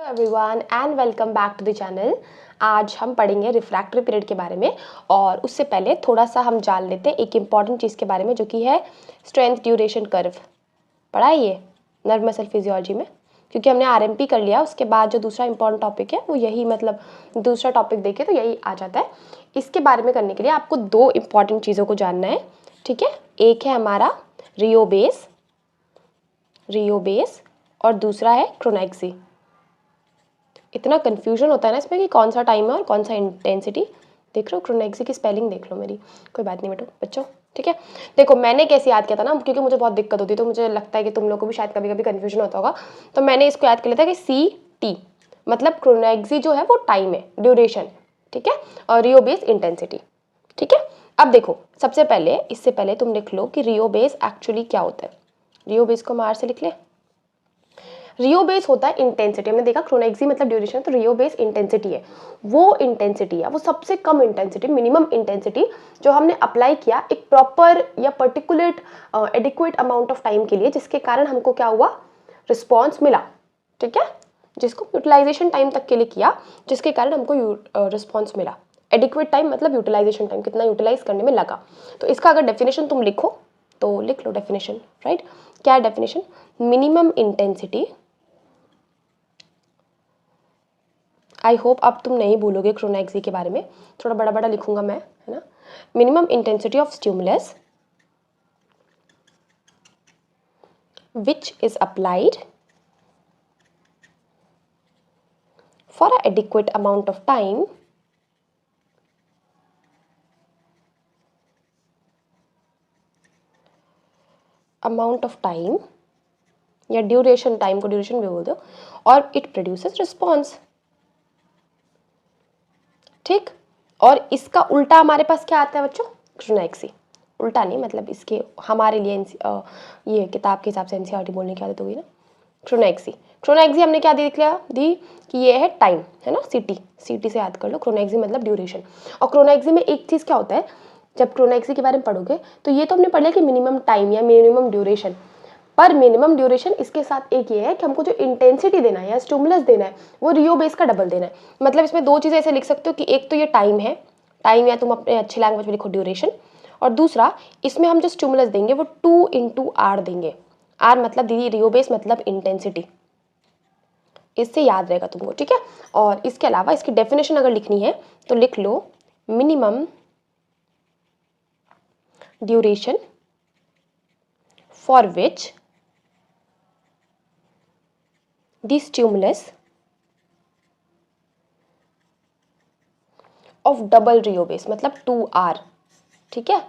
Everyone and welcome back to the channel. आज हम पढ़ेंगे रिफ्रैक्टरी पीरियड के बारे में और उससे पहले थोड़ा सा हम जान लेते हैं एक इम्पॉर्टेंट चीज़ के बारे में जो कि है स्ट्रेंथ ड्यूरेशन कर्व। पढ़ा है ये नर्व मसल फिजियोलॉजी में, क्योंकि हमने आरएमपी कर लिया। उसके बाद जो दूसरा इंपॉर्टेंट टॉपिक है वो यही, मतलब दूसरा टॉपिक देखे तो यही आ जाता है। इसके बारे में करने के लिए आपको दो इंपॉर्टेंट चीज़ों को जानना है, ठीक है। एक है हमारा रियो बेस और दूसरा है क्रोनेक्सी। इतना कन्फ्यूजन होता है ना इसमें कि कौन सा टाइम है और कौन सा इंटेंसिटी। देख लो क्रोनेक्सी की स्पेलिंग देख लो मेरी, कोई बात नहीं बेटो बच्चों, ठीक है। देखो मैंने कैसे याद किया था ना, क्योंकि मुझे बहुत दिक्कत होती है, तो मुझे लगता है कि तुम लोग को भी शायद कभी कभी कन्फ्यूजन होता होगा। तो मैंने इसको याद कर लिया था कि CT मतलब क्रोनेक्सी जो है वो टाइम है, ड्यूरेशन, ठीक है, और रियो बेस इंटेंसिटी, ठीक है। अब देखो सबसे पहले, इससे पहले तुम लिख लो कि रियो बेस एक्चुअली क्या होता है। रियो बेस को मार से लिख ले। रियो बेस होता है इंटेंसिटी। हमने देखा क्रोनेक्सी मतलब ड्यूरेशन, तो रियो बेस इंटेंसिटी है। वो इंटेंसिटी है, वो सबसे कम इंटेंसिटी, मिनिमम इंटेंसिटी जो हमने अप्लाई किया एक प्रॉपर या particular adequate amount of time के लिए, जिसके कारण हमको क्या हुआ, रिस्पॉन्स मिला, ठीक है। जिसको यूटिलाइजेशन टाइम तक के लिए किया, जिसके कारण हमको रिस्पॉन्स मिला। एडिक्वेट टाइम मतलब यूटिलाइजेशन टाइम, कितना यूटिलाइज करने में लगा। तो इसका अगर डेफिनेशन तुम लिखो तो लिख लो डेफिनेशन, राइट। क्या है definition? Minimum intensity. I hope अब तुम नहीं भूलोगे क्रोनेक्सी के बारे में, थोड़ा बड़ा बड़ा लिखूंगा मैं, है ना। Minimum intensity of stimulus which is applied for a adequate amount of time या ड्यूरेशन, टाइम को ड्यूरेशन भी बोल दो, और इट प्रोड्यूसेस रिस्पॉन्स, ठीक। और इसका उल्टा हमारे पास क्या आता है बच्चों? क्रोनेक्सी। उल्टा नहीं, मतलब इसके हमारे लिए ये किताब के हिसाब से एनसीईआरटी बोलने की आदत होगी ना। क्रोनेक्सी हमने क्या देख लिया दी कि ये है टाइम, है ना। सीटी से याद कर लो, क्रोनेक्सी मतलब ड्यूरेशन। और क्रोनेक्सी में एक चीज़ क्या होता है, जब क्रोनेक्सी के बारे में पढ़ोगे तो ये तो हमने पढ़ लिया कि मिनिमम टाइम या मिनिमम ड्यूरेशन, पर मिनिमम ड्यूरेशन इसके साथ एक ये है कि हमको जो इंटेंसिटी देना है या स्टिमुलस देना है वो रियो बेस का डबल देना है। मतलब इसमें दो चीज़ें ऐसे लिख सकते हो कि एक तो ये टाइम है, टाइम या तुम अपने अच्छी लैंग्वेज में लिखो ड्यूरेशन, और दूसरा इसमें हम जो स्टिमुलस देंगे वो 2 × R देंगे। R मतलब दीदी रियो बेस मतलब इंटेंसिटी, इससे याद रहेगा तुमको, ठीक है। और इसके अलावा इसकी डेफिनेशन अगर लिखनी है तो लिख लो minimum duration for which the stimulus of double rheobase मतलब 2R, ठीक है।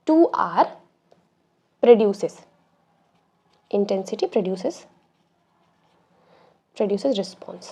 2R produces intensity, produces response,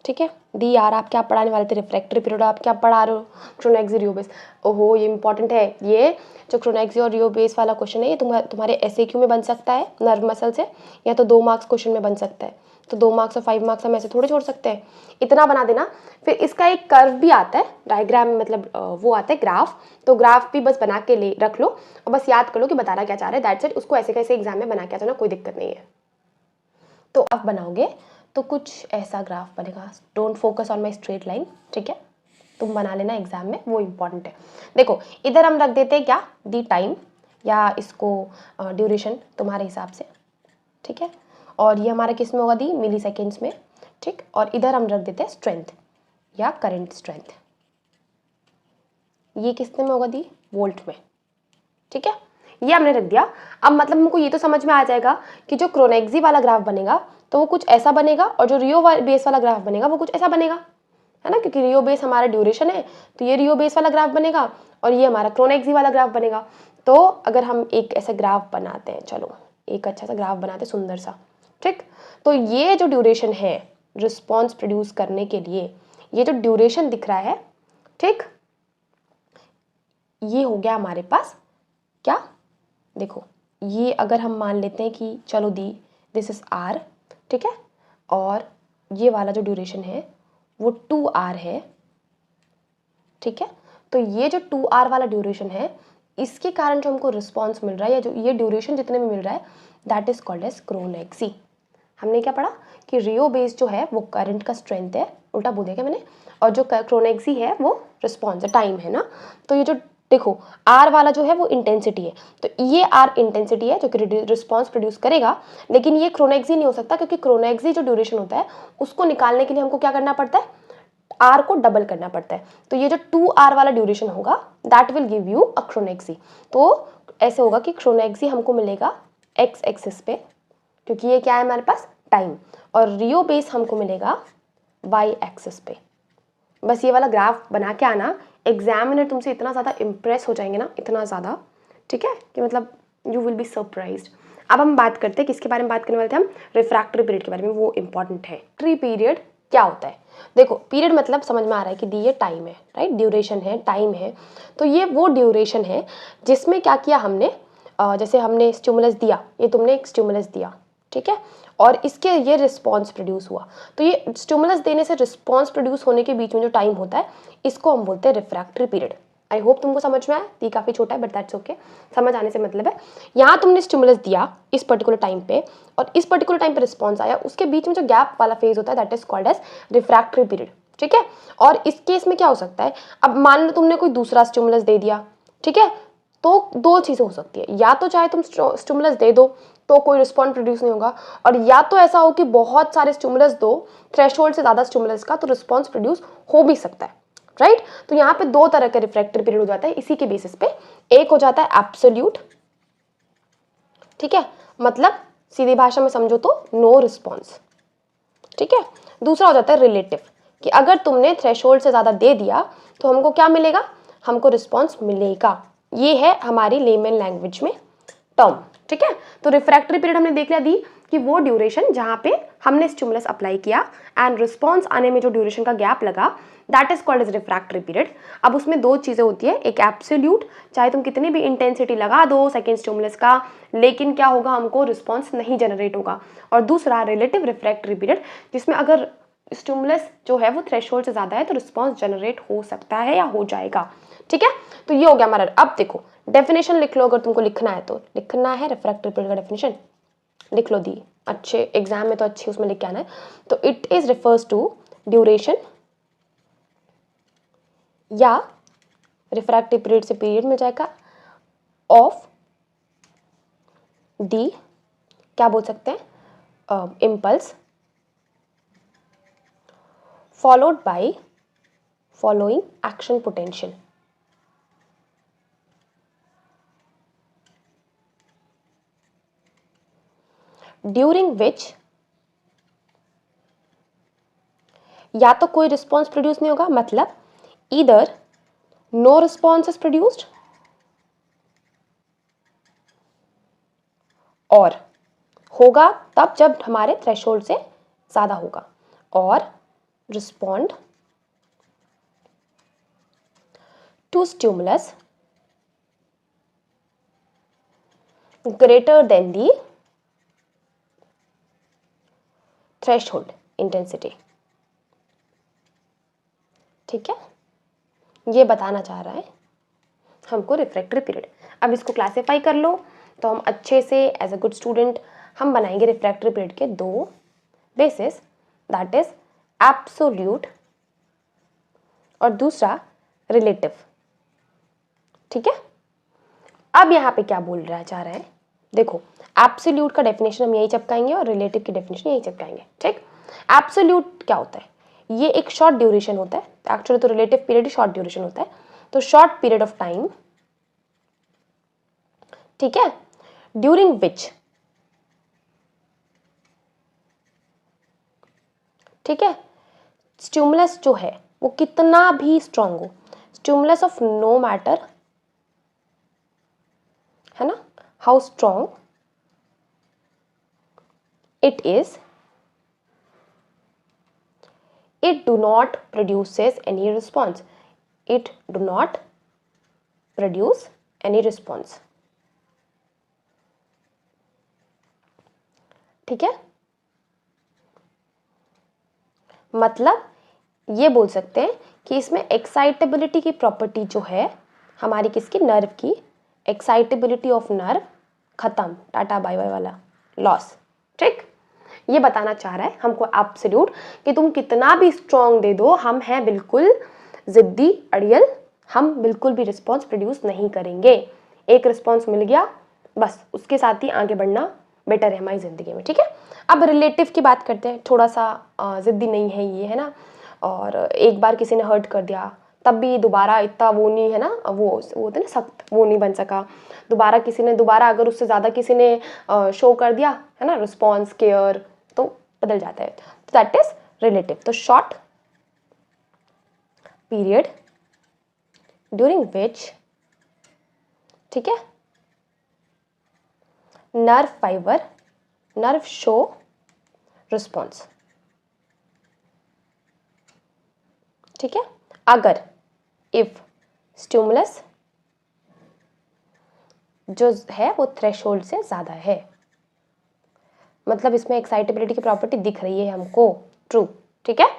ठीक है। दी यार आप क्या पढ़ाने वाले थे, रिफ्रैक्टरी पीरियड, आप क्या पढ़ा रहे हो? क्रोनेक्सी रियो बेस। ओहो ये इंपॉर्टेंट है, ये जो क्रोनेक्सी और रियो बेस वाला क्वेश्चन है ये तुम्हारे एसएक्यू में बन सकता है नर्व मसल से, या तो 2 मार्क्स क्वेश्चन में बन सकता है। तो 2 मार्क्स और 5 मार्क्स हम ऐसे थोड़े छोड़ सकते हैं, इतना बना देना। फिर इसका एक कर्व भी आता है, डायग्राम मतलब वो आता है ग्राफ, तो ग्राफ भी बस बना के ले रख लो और बस याद कर लो कि बताना क्या चाह रहे हैं, दैट्स इट। उसको ऐसे कैसे एग्जाम में बना के आता ना, कोई दिक्कत नहीं है। तो अब बनाओगे तो कुछ ऐसा ग्राफ बनेगा। Don't focus on my straight line, ठीक है, तुम बना लेना एग्जाम में, वो इंपॉर्टेंट है। देखो इधर हम रख देते हैं क्या, दी टाइम या इसको ड्यूरेशन तुम्हारे हिसाब से, ठीक है। और ये हमारा किस में होगा दी, मिली सेकेंड्स में, ठीक। और इधर हम रख देते हैं स्ट्रेंथ या करंट स्ट्रेंथ, ये किसने में होगा दी, वोल्ट में, ठीक है। ये हमने रख दिया। अब मतलब हमको ये तो समझ में आ जाएगा कि जो क्रोनेक्सी वाला ग्राफ बनेगा तो वो कुछ ऐसा बनेगा, और जो रियो बेस वाला ग्राफ बनेगा वो कुछ ऐसा बनेगा, है ना, क्योंकि रियो बेस हमारा ड्यूरेशन है, तो ये रियो बेस वाला ग्राफ बनेगा और ये हमारा क्रोनेक्सी वाला ग्राफ बनेगा। तो अगर हम एक ऐसे ग्राफ बनाते हैं, चलो एक अच्छा सा ग्राफ बनाते हैं सुंदर सा, ठीक। तो ये जो ड्यूरेशन है रिस्पॉन्स प्रोड्यूस करने के लिए, ये जो ड्यूरेशन दिख रहा है, ठीक, ये हो गया हमारे पास क्या, देखो ये अगर हम मान लेते हैं कि चलो दी दिस इज R, ठीक है, और ये वाला जो ड्यूरेशन है वो 2R है, ठीक है। तो ये जो 2R वाला ड्यूरेशन है, इसके कारण जो हमको रिस्पॉन्स मिल रहा है या जो ये ड्यूरेशन जितने में मिल रहा है, दैट इज कॉल्ड एज क्रोनेक्सी। हमने क्या पढ़ा कि रियो बेस जो है वो करंट का स्ट्रेंथ है, उल्टा बोल दिया क्या मैंने, और जो क्रोनेक्सी है वो रिस्पॉन्स है, टाइम है ना। तो ये जो देखो आर वाला जो है वो इंटेंसिटी है, तो ये आर इंटेंसिटी है जो कि रिस्पॉन्स प्रोड्यूस करेगा, लेकिन ये क्रोनेक्सी नहीं हो सकता क्योंकि क्रोनेक्सी जो ड्यूरेशन होता है उसको निकालने के लिए हमको क्या करना पड़ता है, आर को डबल करना पड़ता है। तो ये जो 2r वाला ड्यूरेशन होगा that will give you a chronaxie. तो ऐसे होगा कि क्रोनेक्सी हमको मिलेगा एक्स एक्सिस पे, क्योंकि ये क्या है हमारे पास टाइम, और रियो बेस हमको मिलेगा वाई एक्सिस पे। बस ये वाला ग्राफ बना के आना, एग्जामिनर तुमसे इतना ज़्यादा इम्प्रेस हो जाएंगे ना, इतना ज़्यादा, ठीक है, कि मतलब यू विल बी सरप्राइज्ड। अब हम बात करते हैं किसके बारे में बात करने वाले थे हम, रिफ्रैक्टरी पीरियड के बारे में, वो इंपॉर्टेंट है। रिफ्रैक्टरी पीरियड क्या होता है, देखो पीरियड मतलब समझ में आ रहा है कि ये टाइम है, राइट, ड्यूरेशन है, टाइम है। तो ये वो ड्यूरेशन है जिसमें क्या किया हमने, जैसे हमने स्टिमुलस दिया, ये तुमने एक स्टिमुलस दिया, ठीक है, और इसके ये रिस्पॉन्स प्रोड्यूस हुआ। तो ये स्टिमुलस देने से रिस्पॉन्स प्रोड्यूस होने के बीच में जो टाइम होता है इसको हम बोलते हैं रिफ्रैक्टरी पीरियड। आई होप तुमको समझ में आया, ये काफ़ी छोटा है बट दैट्स ओके, समझ आने से मतलब है। यहाँ तुमने स्टिमुलस दिया इस पर्टिकुलर टाइम पे और इस पर्टिकुलर टाइम पे रिस्पॉन्स आया, उसके बीच में जो गैप वाला फेज होता है that is called as refractory period, ठीक है। और इस केस में क्या हो सकता है, अब मान लो तुमने कोई दूसरा स्टिमुलस दे दिया, ठीक है, तो दो चीज़ें हो सकती है, या तो चाहे तुम स्टिमुलस दे दो तो कोई रिस्पॉन्स प्रोड्यूस नहीं होगा, और या तो ऐसा हो कि बहुत सारे स्टिमुलस दो, थ्रेशोल्ड से ज़्यादा स्टिमुलस का, तो रिस्पॉन्स प्रोड्यूस हो भी सकता है, राइट। तो यहाँ पे दो तरह का रिफ्रैक्टरी पीरियड हो जाता है इसी के बेसिस पे। एक हो जाता है एब्सोल्यूट, ठीक है, मतलब सीधी भाषा में समझो तो नो रिस्पॉन्स, ठीक है। दूसरा हो जाता है रिलेटिव, कि अगर तुमने थ्रेशोल्ड से ज़्यादा दे दिया तो हमको क्या मिलेगा, हमको रिस्पॉन्स मिलेगा। ये है हमारी लेमन लैंग्वेज में टर्म, ठीक है। तो रिफ्रैक्टरी पीरियड हमने देख लिया दी कि वो ड्यूरेशन जहाँ पे हमने स्टिमुलस अप्लाई किया एंड रिस्पॉन्स आने में जो ड्यूरेशन का गैप लगा that is called as refractory period. अब उसमें दो चीज़ें होती है, एक एब्सोल्यूट, चाहे तुम कितनी भी इंटेंसिटी लगा दो सेकेंड स्टिमुलस का, लेकिन क्या होगा, हमको रिस्पॉन्स नहीं जनरेट होगा। और दूसरा रिलेटिव रिफ्रैक्टरी पीरियड, जिसमें अगर स्टिमुलस जो है वो थ्रेशोल्ड से ज़्यादा है तो रिस्पॉन्स जनरेट हो सकता है या हो जाएगा, ठीक है। तो ये हो गया हमारा। अब देखो डेफिनेशन लिख लो, अगर तुमको लिखना है तो लिखना है रिफ्रैक्टरी पीरियड का डेफिनेशन लिख लो, दी अच्छे एग्जाम में तो अच्छे उसमें लिख के आना है। तो it is refers to duration, या रिफ्रैक्टिव पीरियड से पीरियड मिल जाएगा, ऑफ दी क्या बोल सकते हैं, impulse followed by following action potential. During which या तो कोई रिस्पॉन्स प्रोड्यूस नहीं होगा, मतलब either no response is produced, और होगा तब जब हमारे थ्रेशोल्ड से ज़्यादा होगा, और respond to stimulus greater than the threshold intensity, ठीक है। ये बताना चाह रहा है हमको रिफ्रैक्टरी पीरियड। अब इसको क्लासिफाई कर लो तो हम अच्छे से एज अ गुड स्टूडेंट हम बनाएंगे रिफ्रैक्टरी पीरियड के दो बेसिस, दैट इज एब्सोल्यूट और दूसरा रिलेटिव, ठीक है। अब यहाँ पे क्या बोल रहा चाह रहा है, देखो एब्सोल्यूट का डेफिनेशन हम यही चिपकाएंगे और रिलेटिव की डेफिनेशन यही चिपकाएंगे, ठीक। एब्सोल्यूट क्या होता है, ये एक शॉर्ट ड्यूरेशन होता है, एक्चुअली तो रिलेटिव पीरियड ही शॉर्ट ड्यूरेशन होता है, तो शॉर्ट पीरियड ऑफ टाइम, ठीक है, ड्यूरिंग विच, ठीक है, स्टिमुलस जो है वो कितना भी स्ट्रांग हो, स्टिमुलस ऑफ नो मैटर, है ना, how strong it is, it do not produces any response, it do not produce any response, ठीक है। मतलब ये बोल सकते हैं कि इसमें एक्साइटेबिलिटी की प्रॉपर्टी जो है हमारी किसकी, नर्व की, एक्साइटेबिलिटी ऑफ नर्व खत्म, टाटा बाय बाय वाला लॉस, ठीक। ये बताना चाह रहा है हमको एब्सोल्यूट कि तुम कितना भी स्ट्रॉन्ग दे दो, हम हैं बिल्कुल जिद्दी अड़ियल, हम बिल्कुल भी रिस्पॉन्स प्रोड्यूस नहीं करेंगे। एक रिस्पॉन्स मिल गया बस, उसके साथ ही आगे बढ़ना बेटर है हमारी ज़िंदगी में, ठीक है। अब रिलेटिव की बात करते हैं, थोड़ा सा ज़िद्दी नहीं है ये, है ना, और एक बार किसी ने हर्ट कर दिया तब भी दोबारा इतना वो नहीं है ना, वो होता है ना सख्त, वो नहीं बन सका। दोबारा किसी ने दोबारा अगर उससे ज़्यादा किसी ने शो कर दिया है ना रिस्पॉन्स केयर, तो बदल जाता है। तो दैट इज रिलेटिव। तो शॉर्ट पीरियड ड्यूरिंग विच, ठीक है, nerve fibre nerve show response, ठीक है। अगर इफ स्टिमुलस जो है वो थ्रेशोल्ड से ज़्यादा है, मतलब इसमें एक्साइटेबिलिटी की प्रॉपर्टी दिख रही है हमको, ट्रू, ठीक है।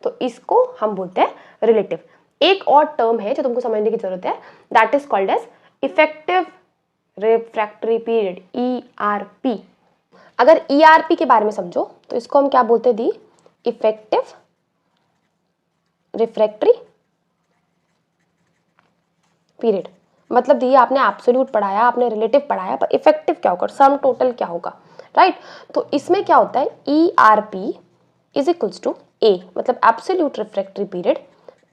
तो इसको हम बोलते हैं रिलेटिव। एक और टर्म है जो तुमको समझने की जरूरत है, that is called as effective refractory period, ERP। अगर ERP के बारे में समझो तो इसको हम क्या बोलते हैं दी, इफेक्टिव रिफ्रैक्टरी पीरियड। मतलब दी आपने एब्सोल्यूट पढ़ाया, आपने रिलेटिव पढ़ाया, पर इफेक्टिव क्या होगा, सम टोटल क्या होगा, राइट। तो इसमें क्या होता है, ERP is equals to A, मतलब एब्सोल्यूट रिफ्रैक्टरी पीरियड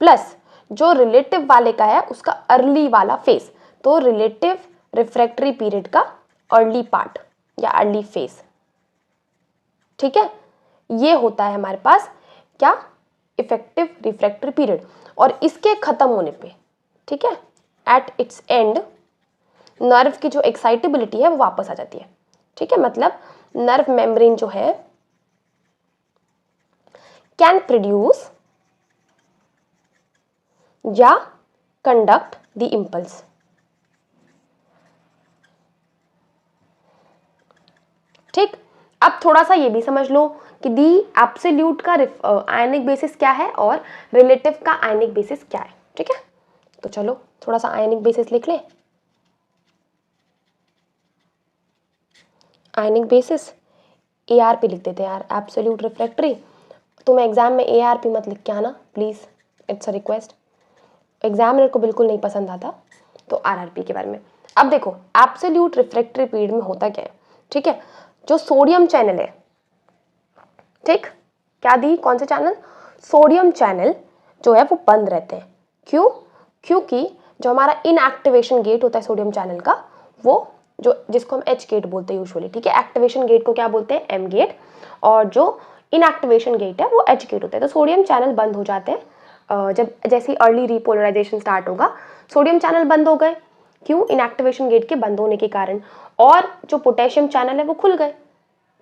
प्लस जो रिलेटिव वाले का है उसका अर्ली वाला फेज, तो रिलेटिव रिफ्रैक्टरी पीरियड का अर्ली पार्ट या अर्ली फेज, ठीक है। ये होता है हमारे पास क्या, इफेक्टिव रिफ्रैक्टरी पीरियड। और इसके खत्म होने पे, ठीक है, एट इट्स एंड नर्व की जो एक्साइटेबिलिटी है वो वापस आ जाती है, ठीक है। मतलब नर्व मेम्ब्रेन जो है कैन प्रोड्यूस या कंडक्ट द इम्पल्स, ठीक। अब थोड़ा सा ये भी समझ लो कि दी एब्सोल्यूट का आयनिक बेसिस क्या है और रिलेटिव का आयनिक बेसिस क्या है, ठीक है। तो चलो थोड़ा सा आयनिक बेसिस लिख ले। आयनिक बेसिस ARP लिख देते हैं यार, एब्सोल्यूट रिफ्रैक्टरी। तुम एग्जाम में ARP मत लिख के आना please, it's a request, examiner को बिल्कुल नहीं पसंद आता। तो RRP के बारे में अब देखो, एब्सोल्यूट रिफ्रैक्टरी पीरियड में होता क्या है, ठीक है। जो सोडियम चैनल है, ठीक, क्या दी, कौन से चैनल, सोडियम चैनल जो है वो बंद रहते हैं। क्यों, क्योंकि जो हमारा इनएक्टिवेशन गेट होता है सोडियम चैनल का, वो जो जिसको हम H गेट बोलते हैं यूजुअली, ठीक है। एक्टिवेशन गेट को क्या बोलते हैं, M गेट, और जो इनएक्टिवेशन गेट है वो H गेट होता है। तो सोडियम चैनल बंद हो जाते हैं जब जैसे अर्ली रिपोलराइजेशन स्टार्ट होगा, सोडियम चैनल बंद हो गए, क्यों, इनएक्टिवेशन गेट के बंद होने के कारण, और जो पोटेशियम चैनल है वो खुल गए,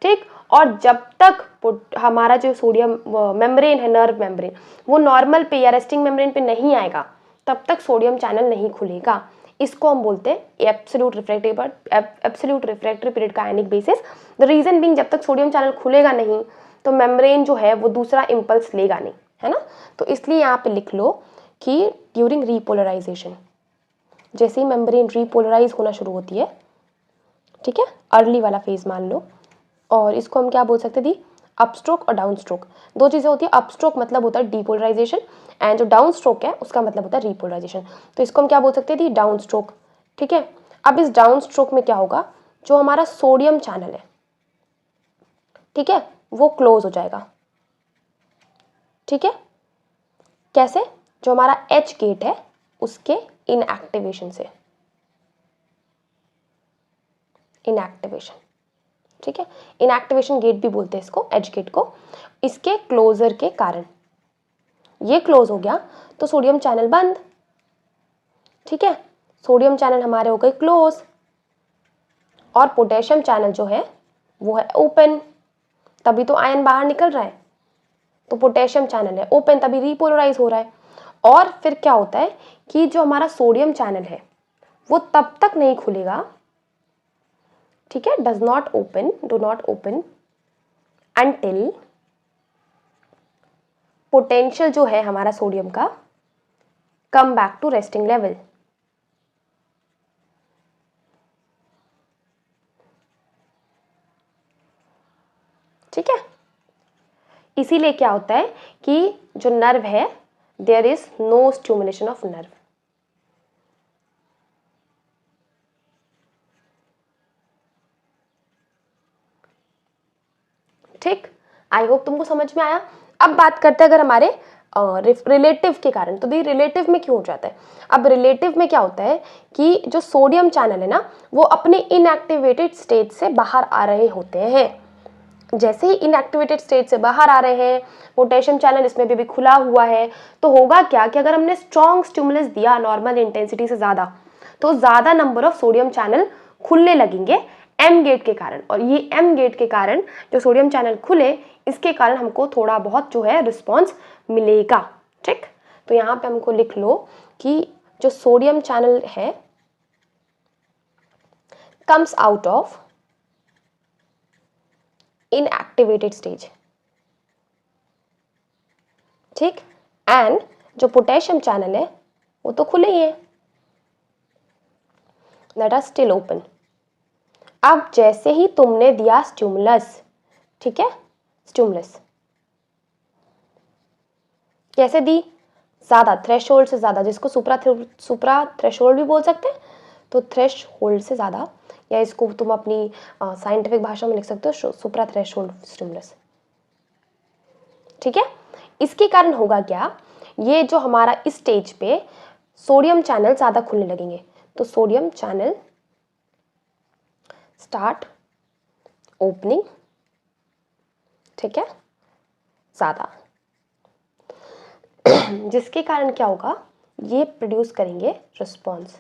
ठीक। और जब तक हमारा जो सोडियम मेम्ब्रेन है, नर्व मेम्ब्रेन, वो नॉर्मल पे या रेस्टिंग मेम्ब्रेन पे नहीं आएगा, तब तक सोडियम चैनल नहीं खुलेगा। इसको हम बोलते हैं एब्सोल्यूट रिफ्रैक्टरी पीरियड का आयनिक बेसिस। द रीजन बीइंग, जब तक सोडियम चैनल खुलेगा नहीं तो मेम्ब्रेन जो है वो दूसरा इम्पल्स लेगा नहीं, है ना। तो इसलिए यहाँ पे लिख लो कि ड्यूरिंग रीपोलराइजेशन, जैसे ही मेम्ब्रेन रीपोलराइज होना शुरू होती है, ठीक है, अर्ली वाला फेज मान लो, और इसको हम क्या बोल सकते थे, अपस्ट्रोक और डाउन स्ट्रोक। दो चीज़ें होती है, अपस्ट्रोक मतलब होता है डीपोलराइजेशन, एंड जो डाउन स्ट्रोक है उसका मतलब होता है रीपोलराइजेशन। तो इसको हम क्या बोल सकते थे, डाउन स्ट्रोक, ठीक है। अब इस डाउन स्ट्रोक में क्या होगा, जो हमारा सोडियम चैनल है, ठीक है, वो क्लोज हो जाएगा, ठीक है। कैसे, जो हमारा H गेट है उसके इनएक्टिवेशन से, इनएक्टिवेशन, ठीक है, इनएक्टिवेशन गेट भी बोलते हैं इसको, H गेट को, इसके क्लोजर के कारण ये क्लोज हो गया तो सोडियम चैनल बंद, ठीक है। सोडियम चैनल हमारे हो गए क्लोज, और पोटेशियम चैनल जो है वो है ओपन, तभी तो आयन बाहर निकल रहा है, तो पोटेशियम चैनल है ओपन, तभी रीपोलराइज हो रहा है। और फिर क्या होता है कि जो हमारा सोडियम चैनल है वो तब तक नहीं खुलेगा, ठीक है, do not open until potential जो है हमारा सोडियम का come back to resting level, ठीक है। इसीलिए क्या होता है कि जो नर्व है, there is no stimulation of nerve. ठीक, आई होप तुमको समझ में आया। अब बात करते हैं अगर हमारे रिलेटिव के कारण, तो रिलेटिव में क्यों हो जाता है। अब रिलेटिव में क्या होता है कि जो सोडियम चैनल है ना, वो अपने इनएक्टिवेटेड स्टेट से बाहर आ रहे होते हैं। जैसे ही इनएक्टिवेटेड स्टेट से बाहर आ रहे हैं, पोटेशियम चैनल इसमें भी खुला हुआ है, तो होगा क्या कि अगर हमने स्ट्रॉन्ग स्टिमुलस दिया नॉर्मल इंटेंसिटी से ज़्यादा, तो ज़्यादा नंबर ऑफ सोडियम चैनल खुलने लगेंगे एम गेट के कारण। और ये एम गेट के कारण जो सोडियम चैनल खुले, इसके कारण हमको थोड़ा बहुत जो है रिस्पॉन्स मिलेगा। ठीक, तो यहाँ पे हमको लिख लो कि जो सोडियम चैनल है comes out of inactivated stage. ठीक, एंड जो पोटेशियम चैनल है वो तो खुले ही है, दैट आर स्टिल ओपन। अब जैसे ही तुमने दिया स्टिमुलस, ठीक है, स्टिमुलस कैसे दी, ज्यादा, थ्रेशोल्ड से ज्यादा, जिसको सुप्रा थ्रेशोल्ड भी बोल सकते हैं, तो थ्रेशोल्ड से ज्यादा, या इसको तुम अपनी साइंटिफिक भाषा में लिख सकते हो सुप्रा थ्रेशोल्ड स्टिमुलस। ठीक है, इसके कारण होगा क्या, ये जो हमारा इस स्टेज पे सोडियम चैनल ज्यादा खुलने लगेंगे, तो सोडियम चैनल स्टार्ट ओपनिंग, ठीक है, ज्यादा, जिसके कारण क्या होगा, ये प्रोड्यूस करेंगे रिस्पॉन्स।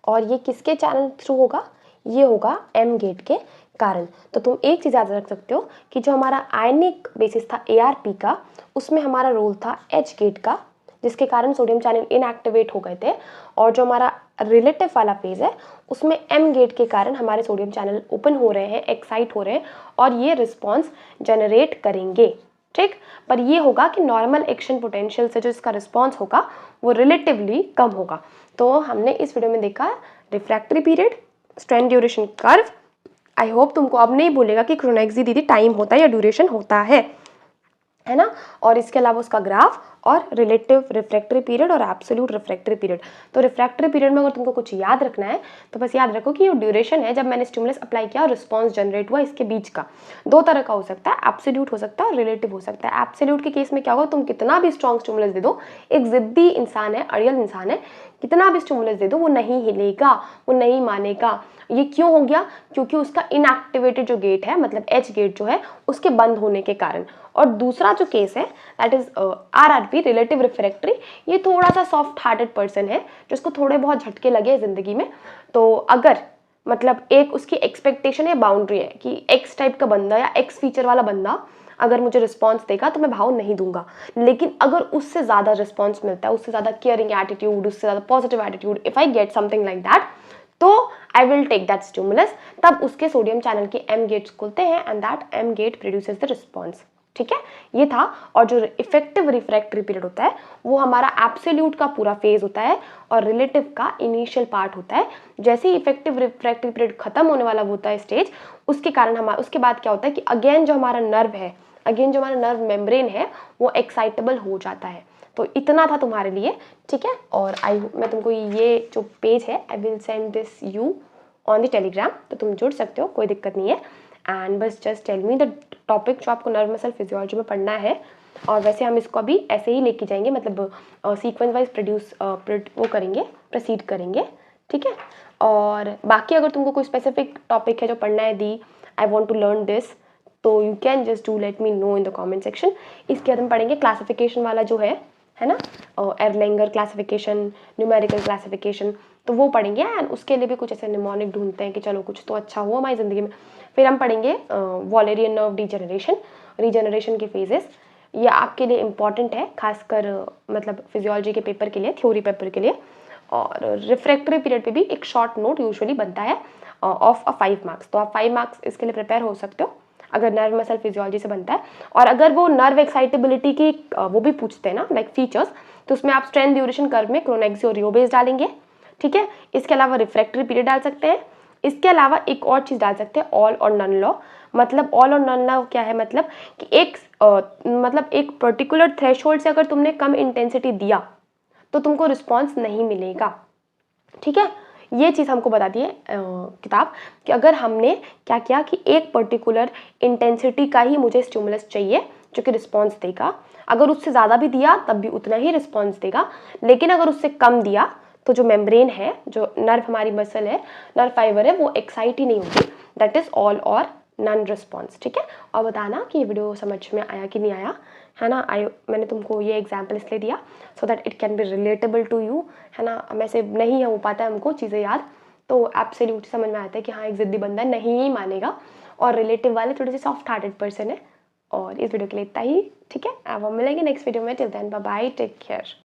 और ये किसके चैनल थ्रू होगा, ये होगा एम गेट के कारण। तो तुम एक चीज याद रख सकते हो कि जो हमारा आयनिक बेसिस था ARP का, उसमें हमारा रोल था H गेट का, जिसके कारण सोडियम चैनल इनएक्टिवेट हो गए थे। और जो हमारा रिलेटिव वाला फेज है, उसमें एम गेट के कारण हमारे सोडियम चैनल ओपन हो रहे हैं, एक्साइट हो रहे हैं, और ये रिस्पॉन्स जनरेट करेंगे। ठीक, पर ये होगा कि नॉर्मल एक्शन पोटेंशियल से जो इसका रिस्पॉन्स होगा वो रिलेटिवली कम होगा। तो हमने इस वीडियो में देखा refractory period, strain duration curve. I hope तुमको अब नहीं बोलेगा कि क्रोनेक्सी दीदी टाइम होता है या ड्यूरेशन होता है ना। और इसके अलावा उसका ग्राफ और रिलेटिव रिफ्रैक्टरी पीरियड और एब्सोल्यूट रिफ्रैक्टरी पीरियड। तो रिफ्रैक्टरी पीरियड में अगर तुमको कुछ याद रखना है तो बस याद रखो कि ये ड्यूरेशन है जब मैंने स्टिमुलस अप्लाई किया और रिस्पॉन्स जनरेट हुआ, इसके बीच का। दो तरह का हो सकता है, एब्सोल्यूट हो सकता है और रिलेटिव हो सकता है। एब्सोल्यूट के केस में क्या होगा, तुम कितना भी स्ट्रॉन्ग स्टिमुलस दे दो, एक जिद्दी इंसान है, अड़ियल इंसान है, कितना भी स्टिमुलस दे दो वो नहीं हिलेगा, वो नहीं मानेगा। ये क्यों हो गया, क्योंकि उसका इनएक्टिवेटेड जो गेट है, मतलब एच गेट जो है, उसके बंद होने के कारण। और दूसरा जो केस है that is RRP, relative refractory, ये थोड़ा सा सॉफ्ट हार्टेड पर्सन है जिसको थोड़े बहुत झटके लगे जिंदगी में। तो अगर मतलब एक उसकी एक्सपेक्टेशन या बाउंड्री है कि एक्स टाइप का बंदा या एक्स फीचर वाला बंदा अगर मुझे रिस्पॉन्स देगा तो मैं भाव नहीं दूंगा, लेकिन अगर उससे ज़्यादा रिस्पॉन्स मिलता है, उससे ज़्यादा केयरिंग एटीट्यूड, उससे ज़्यादा positive attitude, if I get something like that, तो I will take that stimulus. तब उसके सोडियम चैनल के एम गेट्स खुलते हैं and that M gate produces the response. ठीक है, ये था। और जो इफेक्टिव रिफ्रैक्टरी पीरियड होता है वो हमारा एब्सोल्यूट का पूरा फेज होता है और रिलेटिव का इनिशियल पार्ट होता है। जैसे ही इफेक्टिव रिफ्रैक्टरी पीरियड खत्म होने वाला होता है स्टेज, उसके कारण हमारा उसके बाद क्या होता है कि अगेन जो हमारा नर्व है, अगेन जो हमारा नर्व मेम्ब्रेन है वो एक्साइटेबल हो जाता है। तो इतना था तुम्हारे लिए, ठीक है। और मैं तुमको ये जो पेज है I will send this you on the Telegram, तो तुम जुड़ सकते हो, कोई दिक्कत नहीं है। एंड बस just tell me the topic जो आपको नर्व मसल फिजियोलॉजी में पढ़ना है। और वैसे हम इसको अभी ऐसे ही लेके जाएंगे, मतलब सीक्वेंस वाइज वो करेंगे, प्रोसीड करेंगे, ठीक है। और बाकी अगर तुमको कोई स्पेसिफिक टॉपिक है जो पढ़ना है, the I want to learn this, तो you can just do let me know in the comment section. इसके बाद हम पढ़ेंगे क्लासिफिकेशन वाला जो है ना, एरलेंगर क्लासिफिकेशन, न्यूमेरिकल क्लासिफिकेशन, तो वो पढ़ेंगे। एंड उसके लिए भी कुछ ऐसे निमोनिक ढूंढते हैं कि चलो कुछ तो अच्छा हो हमारी ज़िंदगी में। फिर हम पढ़ेंगे वॉलेरियन नर्व डिजेनरेशन, रीजनरेशन के फेजेस। ये आपके लिए इम्पॉर्टेंट है, खासकर मतलब फिजियोलॉजी के पेपर के लिए, थ्योरी पेपर के लिए। और रिफ्रैक्टरी पीरियड पे भी एक शॉर्ट नोट यूजुअली बनता है ऑफ 5 मार्क्स, तो आप 5 मार्क्स इसके लिए प्रिपेयर हो सकते हो अगर नर्व मसल फिजियोलॉजी से बनता है। और अगर वो नर्व एक्साइटेबिलिटी की वो भी पूछते हैं ना, लाइक फीचर्स, तो उसमें आप स्ट्रेंथ ड्यूरेशन कर्व में क्रोनेक्सी और रियोबेस डालेंगे, ठीक है। इसके अलावा रिफ्रैक्टरी पीरियड डाल सकते हैं। इसके अलावा एक और चीज़ डाल सकते हैं, ऑल और नन लॉ, मतलब ऑल और नन ना क्या है, मतलब कि एक पर्टिकुलर थ्रेशोल्ड से अगर तुमने कम इंटेंसिटी दिया तो तुमको रिस्पॉन्स नहीं मिलेगा। ठीक है, ये चीज़ हमको बताती है किताब कि अगर हमने क्या किया कि एक पर्टिकुलर इंटेंसिटी का ही मुझे स्टिमुलस चाहिए जो कि रिस्पॉन्स देगा, अगर उससे ज़्यादा भी दिया तब भी उतना ही रिस्पॉन्स देगा, लेकिन अगर उससे कम दिया तो जो मेम्ब्रेन है, जो नर्व हमारी मसल है, नर्व फाइबर है, वो एक्साइट ही नहीं होगी। दैट इज़ ऑल और नन रिस्पॉन्स। ठीक है, और बताना कि ये वीडियो समझ में आया कि नहीं आया, है ना। मैंने तुमको ये एग्जाम्पल इसलिए दिया so that it can be relatable to you, है ना। मैं से नहीं हो पाता है हमको चीज़ें याद, तो एब्सोल्यूटली समझ में आता है कि हाँ एक ज़िद्दी बंदा नहीं ही मानेगा, और रिलेटिव वाले थोड़े से सॉफ्ट हार्टेड पर्सन है। और इस वीडियो के लिए इतना ही। ठीक है, अब हम मिलेंगे नेक्स्ट वीडियो में। Till then bye bye, take care.